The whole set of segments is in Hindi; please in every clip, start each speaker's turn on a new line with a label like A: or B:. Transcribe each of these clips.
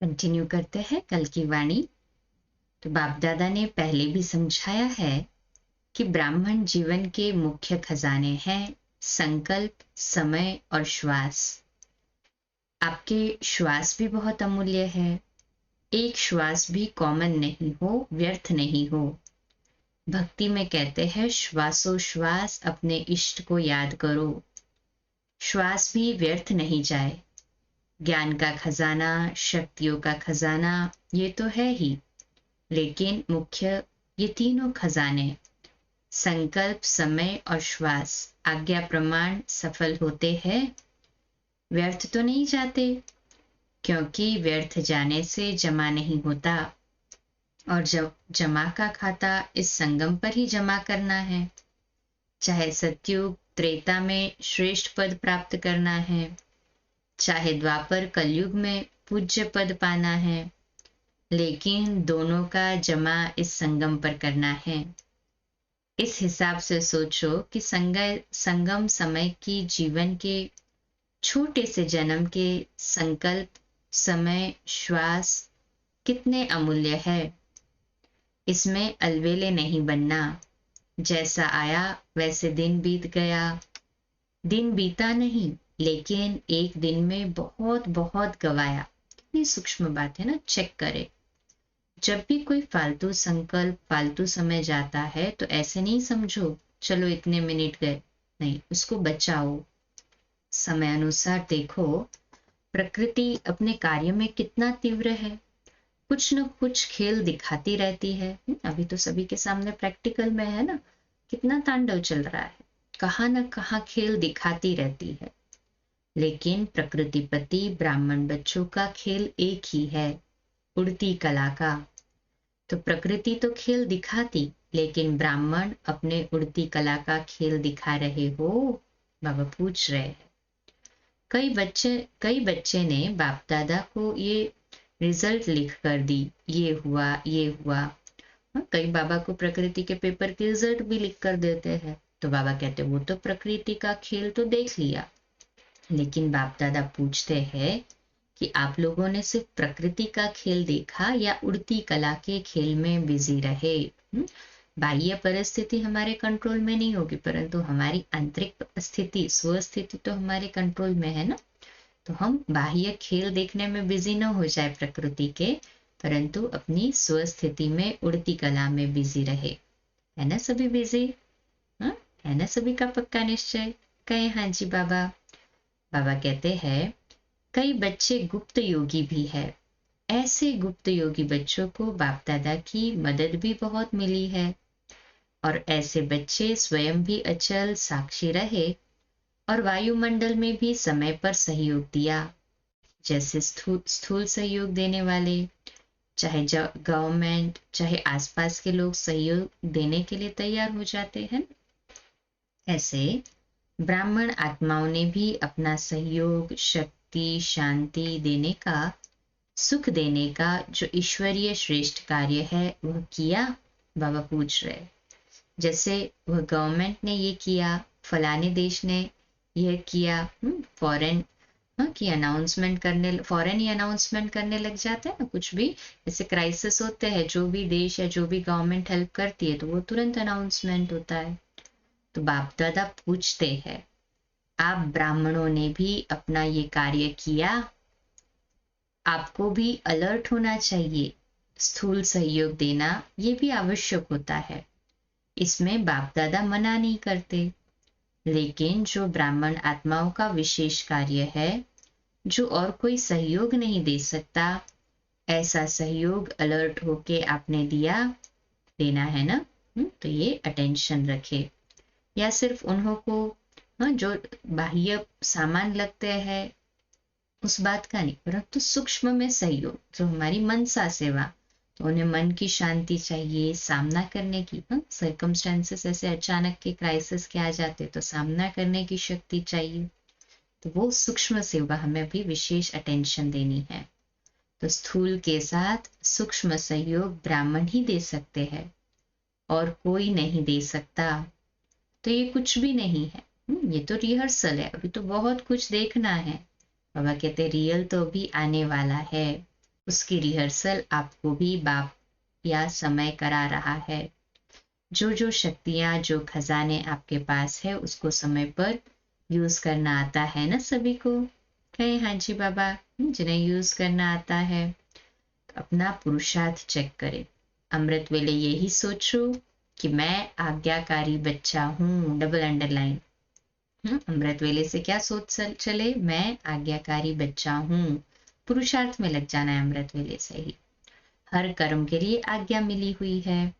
A: कंटिन्यू करते हैं कल की वाणी। तो बाप दादा ने पहले भी समझाया है कि ब्राह्मण जीवन के मुख्य खजाने हैं संकल्प, समय और श्वास। आपके श्वास भी बहुत अमूल्य है। एक श्वास भी कॉमन नहीं हो, व्यर्थ नहीं हो। भक्ति में कहते हैं श्वासोश्वास अपने इष्ट को याद करो। श्वास भी व्यर्थ नहीं जाए। ज्ञान का खजाना, शक्तियों का खजाना, ये तो है ही, लेकिन मुख्य ये तीनों खजाने संकल्प, समय और श्वास आज्ञा प्रमाण सफल होते हैं, व्यर्थ तो नहीं जाते, क्योंकि व्यर्थ जाने से जमा नहीं होता। और जब जमा का खाता इस संगम पर ही जमा करना है। चाहे सतयुग त्रेता में श्रेष्ठ पद प्राप्त करना है, चाहे द्वापर कलयुग में पूज्य पद पाना है, लेकिन दोनों का जमा इस संगम पर करना है। इस हिसाब से सोचो कि संगम समय की जीवन के छोटे से जन्म के संकल्प, समय, श्वास कितने अमूल्य है। इसमें अलवेले नहीं बनना। जैसा आया वैसे दिन बीत गया। दिन बीता नहीं, लेकिन एक दिन में बहुत बहुत गवाया। कितनी सूक्ष्म बात है ना, चेक करें। जब भी कोई फालतू संकल्प, फालतू समय जाता है तो ऐसे नहीं समझो चलो इतने मिनट गए, नहीं, उसको बचाओ। समय अनुसार देखो प्रकृति अपने कार्य में कितना तीव्र है। कुछ न कुछ खेल दिखाती रहती है। अभी तो सभी के सामने प्रैक्टिकल में है ना, कितना तांडव चल रहा है, कहाँ न कहाँ खेल दिखाती रहती है। लेकिन प्रकृतिपति ब्राह्मण बच्चों का खेल एक ही है, उड़ती कला का। तो प्रकृति तो खेल दिखाती, लेकिन ब्राह्मण अपने उड़ती कला का खेल दिखा रहे हो, बाबा पूछ रहे हैं। कई बच्चे ने बाप दादा को ये रिजल्ट लिख कर दी, ये हुआ ये हुआ। कई बाबा को प्रकृति के पेपर के रिजल्ट भी लिख कर देते हैं, तो बाबा कहते वो तो प्रकृति का खेल तो देख लिया। लेकिन बाप दादा पूछते हैं कि आप लोगों ने सिर्फ प्रकृति का खेल देखा या उड़ती कला के खेल में बिजी रहे। बाह्य परिस्थिति हमारे कंट्रोल में नहीं होगी, परंतु हमारी आंतरिक स्थिति, स्वस्थिति तो हमारे कंट्रोल में है ना। तो हम बाह्य खेल देखने में बिजी न हो जाए प्रकृति के, परंतु अपनी स्वस्थिति में उड़ती कला में बिजी रहे। है ना सभी बिजी? हाँ, है ना सभी का पक्का निश्चय? कहे हाँ जी बाबा। बाबा कहते हैं कई बच्चे गुप्त योगी भी है। ऐसे गुप्त योगी बच्चों को बाप दादा की मदद भी बहुत मिली है। और ऐसे बच्चे स्वयं भी अचल साक्षी रहे और वायुमंडल में भी समय पर सहयोग दिया। जैसे स्थूल सहयोग देने वाले, चाहे गवर्नमेंट, चाहे आसपास के लोग सहयोग देने के लिए तैयार हो जाते हैं, ऐसे ब्राह्मण आत्माओं ने भी अपना सहयोग, शक्ति, शांति देने का, सुख देने का जो ईश्वरीय श्रेष्ठ कार्य है वह किया। बाबा पूछ रहे जैसे वह गवर्नमेंट ने ये किया, फलाने देश ने यह किया, फॉरेन की अनाउंसमेंट करने, फॉरेन ही अनाउंसमेंट करने लग जाते हैं ना। कुछ भी जैसे क्राइसिस होते हैं, जो भी देश या जो भी गवर्नमेंट हेल्प करती है तो वो तुरंत अनाउंसमेंट होता है। तो बाप दादा पूछते हैं आप ब्राह्मणों ने भी अपना ये कार्य किया, आपको भी अलर्ट होना चाहिए। स्थूल सहयोग देना ये भी आवश्यक होता है, इसमें बाप दादा मना नहीं करते। लेकिन जो ब्राह्मण आत्माओं का विशेष कार्य है, जो और कोई सहयोग नहीं दे सकता, ऐसा सहयोग अलर्ट होके आपने दिया, देना है ना। तो ये अटेंशन रखे। या सिर्फ उन्हों को जो बाह्य सामान लगते हैं उस बात का नहीं, परंतु सूक्ष्म में सहयोग, जो हमारी मनसा सेवा, तो उन्हें मन की शांति चाहिए, सामना करने की, सर्कमस्टेंसेस ऐसे अचानक के क्राइसिस के आ जाते तो सामना करने की शक्ति चाहिए, तो वो सूक्ष्म सेवा हमें भी विशेष अटेंशन देनी है। तो स्थूल के साथ सूक्ष्म सहयोग ब्राह्मण ही दे सकते हैं और कोई नहीं दे सकता। तो ये कुछ भी नहीं है, ये तो रिहर्सल है, अभी तो बहुत कुछ देखना है। बाबा कहते रियल तो अभी आने वाला है। उसकी रिहर्सल आपको भी बाप या समय करा रहा है। जो जो शक्तियां, जो खजाने आपके पास है, उसको समय पर यूज करना आता है ना सभी को। कहे हाँ जी बाबा। जिन्हें यूज करना आता है तो अपना पुरुषार्थ चेक करें। अमृत वेले यही सोचो कि मैं आज्ञाकारी बच्चा हूँ, डबल अंडरलाइन। अमृत वेले से क्या सोच चले, मैं आज्ञाकारी बच्चा हूँ। पुरुषार्थ में लग जाना है अमृत वेले से ही। हर कर्म के लिए आज्ञा मिली हुई है,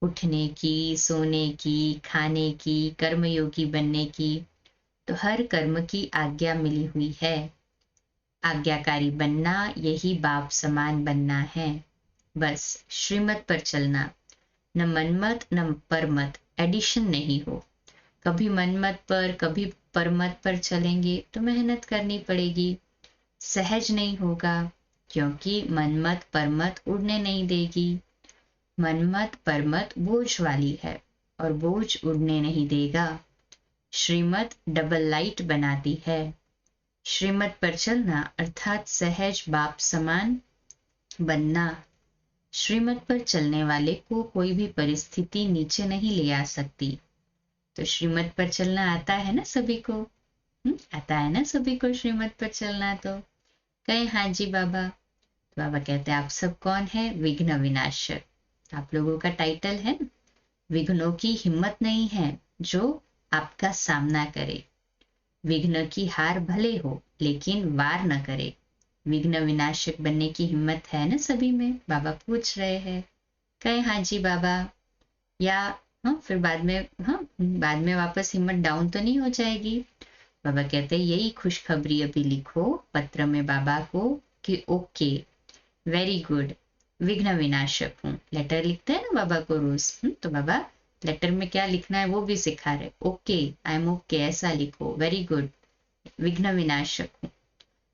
A: उठने की, सोने की, खाने की, कर्मयोगी बनने की। तो हर कर्म की आज्ञा मिली हुई है। आज्ञाकारी बनना यही बाप समान बनना है। बस श्रीमत पर चलना, न मनमत न परमत, एडिशन नहीं हो। कभी मनमत पर कभी परमत पर चलेंगे तो मेहनत करनी पड़ेगी, सहज नहीं होगा, क्योंकि मनमत परमत उड़ने नहीं देगी। मनमत परमत बोझ वाली है और बोझ उड़ने नहीं देगा। श्रीमत डबल लाइट बनाती है। श्रीमत पर चलना अर्थात सहज बाप समान बनना। श्रीमत पर चलने वाले को कोई भी परिस्थिति नीचे नहीं ले आ सकती। तो श्रीमत पर चलना आता है ना सभी को। आता है ना सभी को श्रीमत पर चलना। तो कहे हाँ जी बाबा। तो बाबा कहते हैं आप सब कौन है, विघ्न विनाशक। आप लोगों का टाइटल है ना। विघ्नों की हिम्मत नहीं है जो आपका सामना करे। विघ्न की हार भले हो लेकिन वार न करे। विघ्न विनाशक बनने की हिम्मत है ना सभी में, बाबा पूछ रहे हैं। कहे हाँ जी बाबा। या फिर बाद में, बाद में वापस हिम्मत डाउन तो नहीं हो जाएगी। बाबा कहते हैं यही खुशखबरी अभी लिखो पत्र में बाबा को कि ओके, वेरी गुड, विघ्न विनाशक हूँ। लेटर लिखते हैं ना बाबा को रोज। तो बाबा लेटर में क्या लिखना है वो भी सिखा रहे। ओके, आई एम ओके, ऐसा लिखो, वेरी गुड, विघ्न विनाशक हूँ।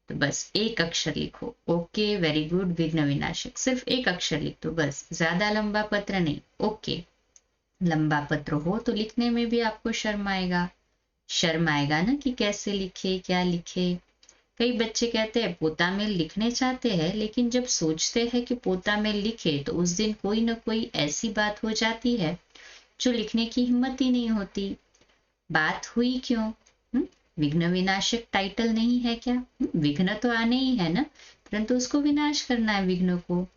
A: तो बस एक अक्षर लिखो, ओके वेरी गुड विघ्न विनाशक, सिर्फ एक अक्षर लिख दो बस, ज्यादा लंबा पत्र नहीं। ओके, लंबा पत्र हो तो लिखने में भी आपको शर्म आएगा। शर्म आएगा ना कि कैसे लिखे, क्या लिखे। कई बच्चे कहते हैं पोता मेल लिखने चाहते हैं, लेकिन जब सोचते हैं कि पोता मेल लिखे तो उस दिन कोई ना कोई ऐसी बात हो जाती है जो लिखने की हिम्मत ही नहीं होती। बात हुई क्यों? विघ्न विनाशक टाइटल नहीं है क्या? विघ्न तो आने ही है ना, परंतु उसको विनाश करना है विघ्न को।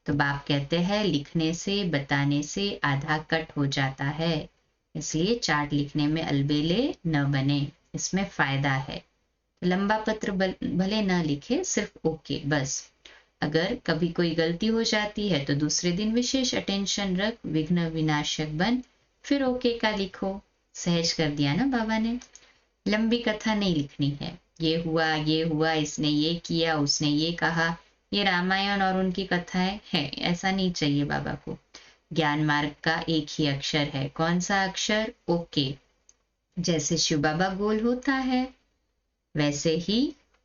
A: तो बाप कहते हैं लिखने से, बताने से आधा कट हो जाता है, इसलिए चार्ट लिखने में अलबेले न बने, इसमें फायदा है। लंबा पत्र भले ना लिखे, सिर्फ ओके बस। अगर कभी कोई गलती हो जाती है तो दूसरे दिन विशेष अटेंशन रख, विघ्न विनाशक बन, फिर ओके का लिखो। सहज कर दिया ना बाबा ने। लंबी कथा नहीं लिखनी है, ये हुआ, इसने ये किया, उसने ये कहा, ये रामायण और उनकी कथाएं है, ऐसा नहीं चाहिए बाबा को। ज्ञान मार्ग का एक ही अक्षर है। कौन सा अक्षर? ओके। जैसे शिव बाबा गोल होता है वैसे ही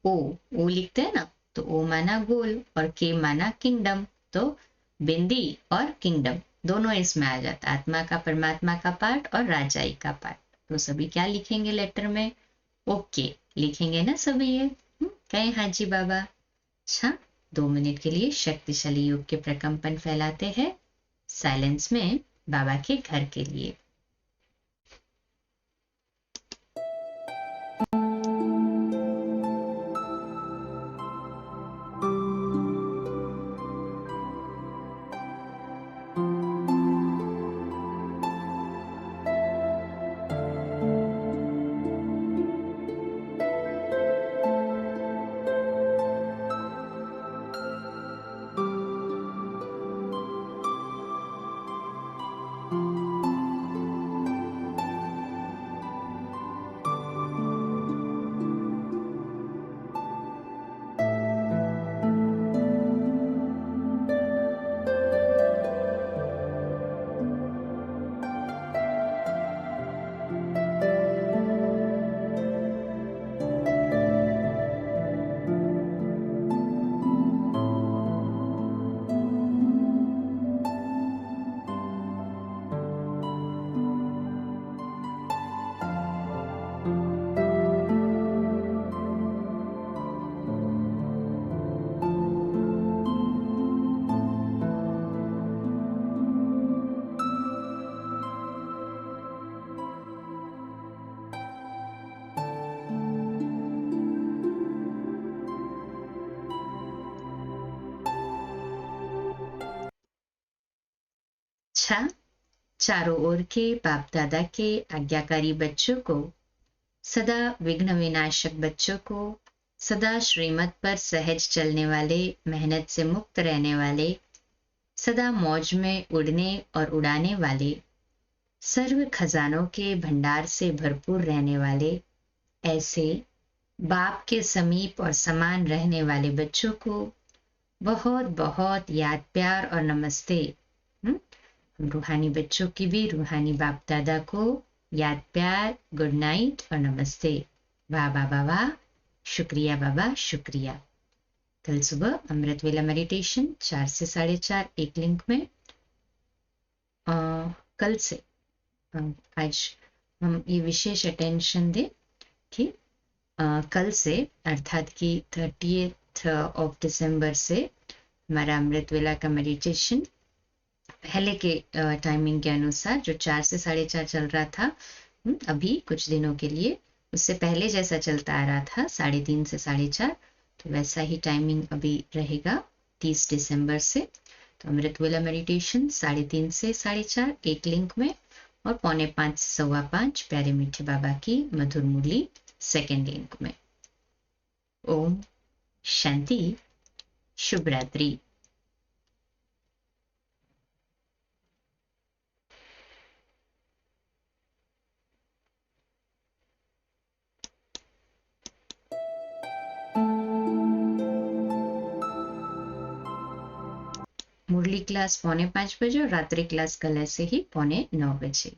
A: ओ लिखते हैं ना, तो ओ माना गोल और के माना किंगडम। तो बिंदी और किंगडम दोनों इसमें आ जाता है, आत्मा का परमात्मा का पार्ट और राजाई का पार्ट। तो सभी क्या लिखेंगे लेटर में? ओके लिखेंगे ना सभी ये। कहे हाँ जी बाबा। अच्छा, 2 मिनट के लिए शक्तिशाली योग के प्रकंपन फैलाते हैं साइलेंस में बाबा के घर के लिए। 6 चारों ओर के बाप दादा के आज्ञाकारी बच्चों को, सदा विघ्न विनाशक बच्चों को, सदा श्रीमत पर सहज चलने वाले, मेहनत से मुक्त रहने वाले, सदा मौज में उड़ने और उड़ाने वाले, सर्व खजानों के भंडार से भरपूर रहने वाले, ऐसे बाप के समीप और समान रहने वाले बच्चों को बहुत बहुत याद, प्यार और नमस्ते। हम रूहानी बच्चों की भी रूहानी बाप दादा को याद, प्यार, गुड नाइट और नमस्ते। वाह बाबा वाह, शुक्रिया बाबा शुक्रिया। कल सुबह अमृत वेला मेडिटेशन 4 से 4:30 एक लिंक में। कल से आज हम ये विशेष अटेंशन दें कि कल से अर्थात कि 30th ऑफ दिसंबर से हमारा अमृत वेला का मेडिटेशन पहले के टाइमिंग के अनुसार जो 4 से 4:30 चल रहा था, अभी कुछ दिनों के लिए उससे पहले जैसा चलता आ रहा था 3:30 से 4:30, तो वैसा ही टाइमिंग अभी रहेगा 30 दिसंबर से। तो अमृत वेला मेडिटेशन 3:30 से 4:30 एक लिंक में, और 4:45 से 5:15 प्यारे मीठे बाबा की मधुर मुरली सेकेंड लिंक में। ओम शांति, शुभ रात्रि। मुरली क्लास 4:45 बजे और रात्रि क्लास कल ऐसे ही 8:45 बजे।